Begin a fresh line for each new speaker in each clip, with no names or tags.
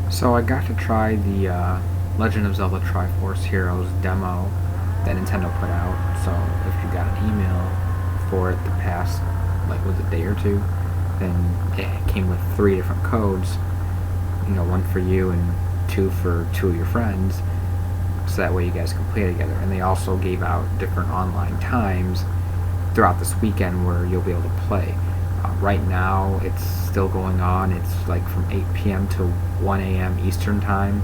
So I got to try the Legend of Zelda Triforce Heroes demo that Nintendo put out. So if you got an email for it the past, like, was a day or two, then it came with 3 different codes. One for you and 2 for 2 of your friends. So that way you guys can play together. And they also gave out different online times throughout this weekend where you'll be able to play. Right now, it's still going on. It's like from 8 p.m. to 1 a.m. Eastern time.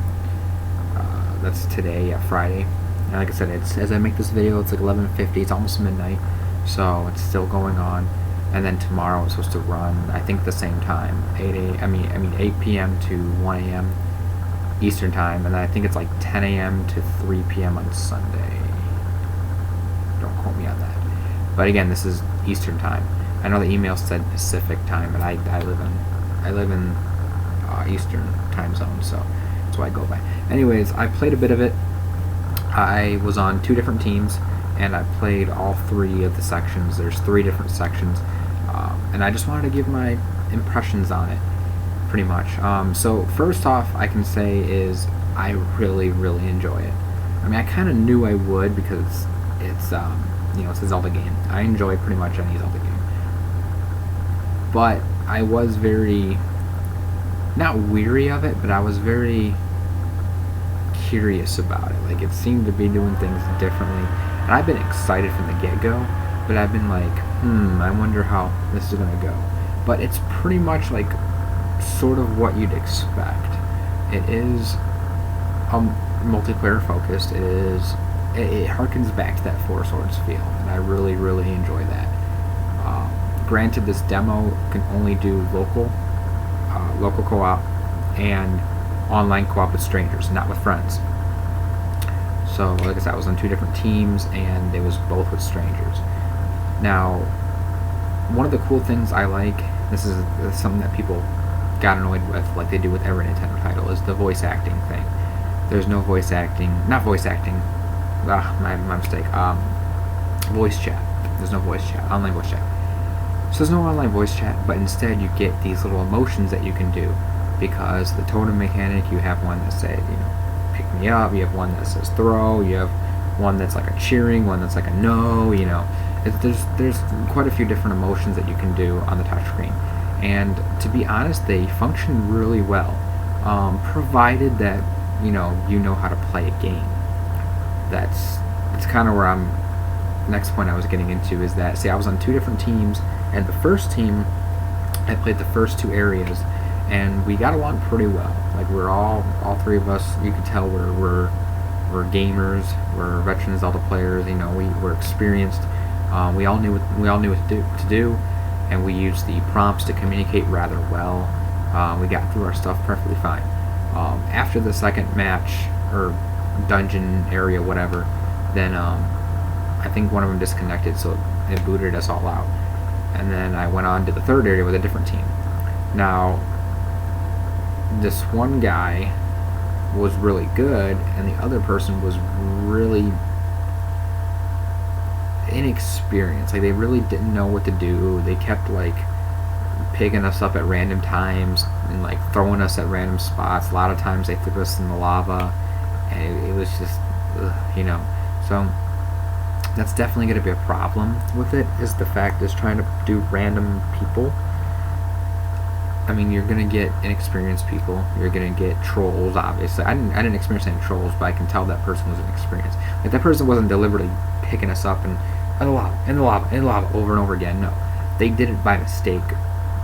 That's today, Friday. And like I said, it's as I make this video, it's like 11:50. It's almost midnight, so it's still going on. And then tomorrow it's supposed to run, I think, the same time, 8 p.m. to 1 a.m. Eastern time, and then I think it's like 10 a.m. to 3 p.m. on Sunday. Don't quote me on that. But again, this is Eastern time. I know the email said Pacific time, but I live in Eastern time zone, so that's what I go by. Anyways, I played a bit of it. I was on 2 different teams, and I played all 3 of the sections. There's 3 different sections, and I just wanted to give my impressions on it, pretty much. So first off, I can say is I really, really enjoy it. I mean, I kind of knew I would because it's it's a Zelda game. I enjoy pretty much any Zelda game. But I was very, not weary of it, but I was very curious about it. Like, it seemed to be doing things differently. And I've been excited from the get-go, but I've been like, I wonder how this is going to go. But it's pretty much like sort of what you'd expect. It is multiplayer focused. It harkens back to that Four Swords feel, and I really, really enjoy that. Granted, this demo can only do local co-op and online co-op with strangers, not with friends. So, like I said, I was on 2 different teams, and it was both with strangers. Now, one of the cool things I like, this is something that people got annoyed with, like they do with every Nintendo title, is the voice acting thing. There's no voice acting, not voice acting, my mistake, voice chat. There's no voice chat, online voice chat. So there's no online voice chat, but instead you get these little emotions that you can do, because the totem mechanic, you have one that says, pick me up, you have one that says throw, you have one that's like a cheering, one that's like a no, there's quite a few different emotions that you can do on the touchscreen. And to be honest, they function really well, provided that you know how to play a game. That's kind of where next point I was getting into is that, see, I was on 2 different teams, and the first team, I played the first 2 areas, and we got along pretty well. Like, we're all 3 of us, you can tell we're gamers, we're veteran Zelda players, we're experienced. We all knew what to do, and we used the prompts to communicate rather well. We got through our stuff perfectly fine. After the second match, or dungeon area, whatever, then I think one of them disconnected, so it booted us all out. And then I went on to the 3rd area with a different team. Now, this one guy was really good, and the other person was really inexperienced. Like, they really didn't know what to do. They kept, like, picking us up at random times and, like, throwing us at random spots. A lot of times they threw us in the lava, and it was just, So that's definitely going to be a problem with it, is the fact is trying to do random people. I mean, you're going to get inexperienced people. You're going to get trolls, obviously. I didn't experience any trolls, but I can tell that person was inexperienced. Like, that person wasn't deliberately picking us up and in the lava over and over again. No, they did it by mistake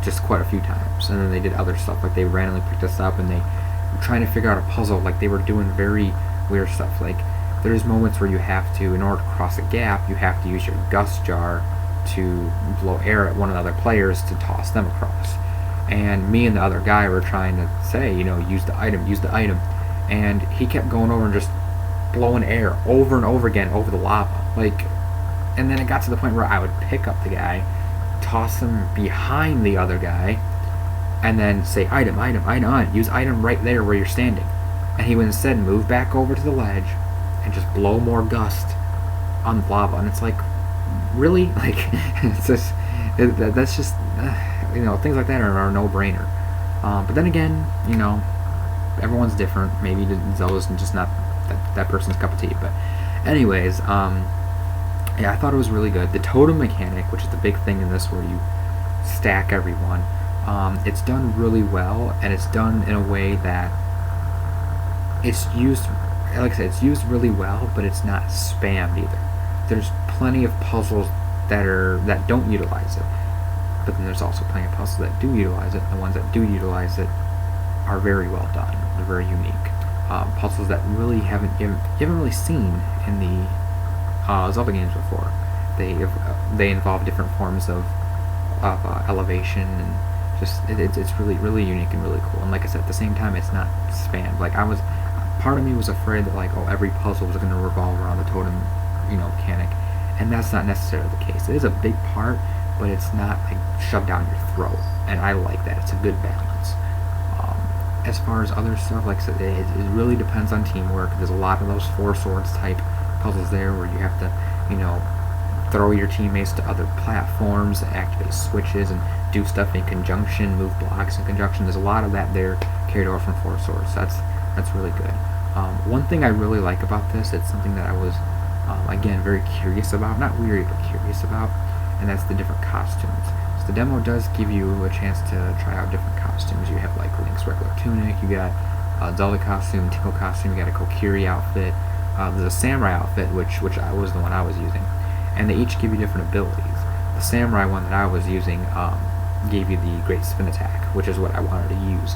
just quite a few times, and then they did other stuff. Like, they randomly picked us up and they were trying to figure out a puzzle. Like, they were doing very weird stuff. Like, there's moments where you have to, in order to cross a gap, you have to use your gust jar to blow air at one of the other players to toss them across. And me and the other guy were trying to say, use the item. And he kept going over and just blowing air over and over again over the lava. Like, and then it got to the point where I would pick up the guy, toss him behind the other guy, and then say, item, use item right there where you're standing. And he would instead move back over to the ledge and just blow more gust on the lava. And it's like, really? Like, it's just, things like that are a no-brainer. But then again, everyone's different. Maybe Zelda's just not that person's cup of tea. But anyways, yeah, I thought it was really good. The totem mechanic, which is the big thing in this, where you stack everyone, it's done really well, and it's done in a way that it's used, like I said, it's used really well, but it's not spammed either. There's plenty of puzzles that don't utilize it, but then there's also plenty of puzzles that do utilize it. The ones that do utilize it are very well done. They're very unique. Puzzles that really you haven't really seen in the Zelda games before. They involve different forms of elevation, and just it's really unique and really cool. And like I said, at the same time, it's not spammed. Like part of me was afraid that like, oh, every puzzle was going to revolve around the totem, mechanic, and that's not necessarily the case. It is a big part, but it's not like shoved down your throat, and I like that. It's a good balance. As far as other stuff, like I said, it really depends on teamwork. There's a lot of those Four Swords type puzzles there where you have to, throw your teammates to other platforms, activate switches, and do stuff in conjunction, move blocks in conjunction. There's a lot of that there carried over from Four Swords. That's really good. One thing I really like about this, it's something that I was, again, very curious about, not weary, but curious about, and that's the different costumes. So the demo does give you a chance to try out different costumes. You have like Link's regular tunic, you got a Zelda costume, Tingle costume, you got a Kokiri outfit, there's a Samurai outfit, which was the one I was using, and they each give you different abilities. The Samurai one that I was using gave you the Great Spin Attack, which is what I wanted to use,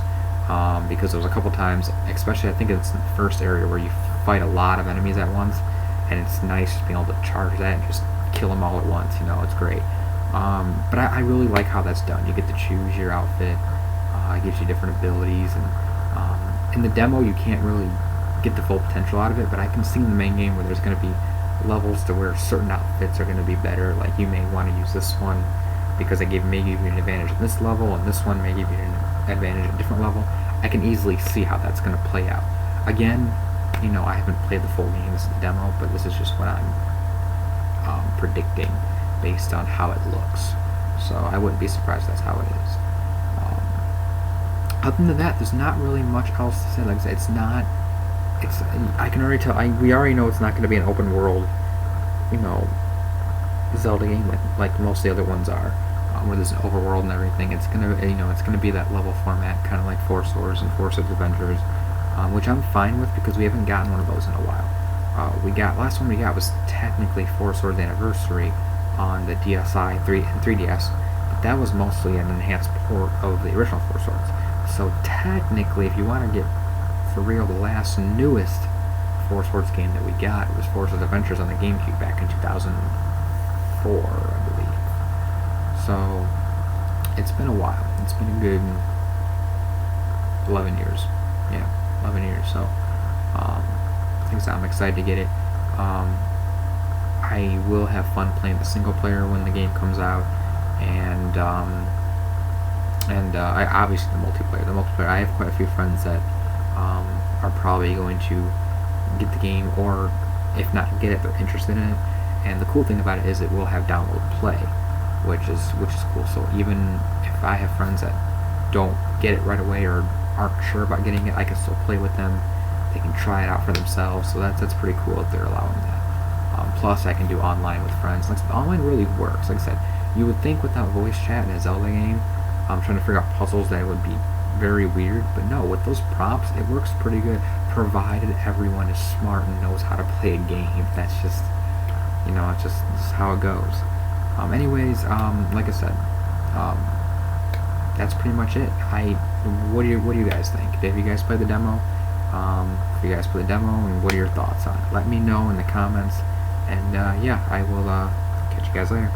because there was a couple times, especially I think it's in the first area, where you fight a lot of enemies at once, and it's nice just being able to charge that and just kill them all at once. It's great. But I really like how that's done. You get to choose your outfit. It gives you different abilities, and in the demo you can't really get the full potential out of it, but I can see in the main game where there's going to be levels to where certain outfits are going to be better. Like you may want to use this one because may give you an advantage at this level, and this one may give you an advantage at a different level. I can easily see how that's going to play out. Again, I haven't played the full game. This is the demo, but this is just what I'm predicting based on how it looks. So I wouldn't be surprised that's how it is. Other than that, there's not really much else to say. Like I said, I can already tell. We already know it's not going to be an open world, Zelda game like most of the other ones are, where there's an overworld and everything. It's gonna, it's gonna be that level format, kind of like Four Swords and Four Swords Adventures, which I'm fine with because we haven't gotten one of those in a while. Last one we got was technically Four Swords Anniversary on the DSi 3DS, but that was mostly an enhanced port of the original Four Swords. So technically, if you want to get for real, the last newest Four Swords game that we got was Four Swords Adventures on the GameCube back in 2004, I believe. So it's been a while. It's been a good 11 years. Yeah, 11 years. So I'm excited to get it. I will have fun playing the single player when the game comes out, and I obviously the multiplayer. I have quite a few friends that are probably going to get the game, or if not get it, they're interested in it. And the cool thing about it is it will have download play, which is cool. So even if I have friends that don't get it right away or aren't sure about getting it, I can still play with them. They can try it out for themselves. So that's pretty cool if they're allowing that. Plus, I can do online with friends. Like, online really works. Like I said, you would think without voice chat in a Zelda game, I'm trying to figure out puzzles that would be very weird, but no, with those prompts, it works pretty good, provided everyone is smart and knows how to play a game. That's just, it's just how it goes. Anyways, like I said, that's pretty much it. What do you guys think? Have you guys played the demo? If you guys played the demo, and what are your thoughts on it? Let me know in the comments, and yeah, I will catch you guys later.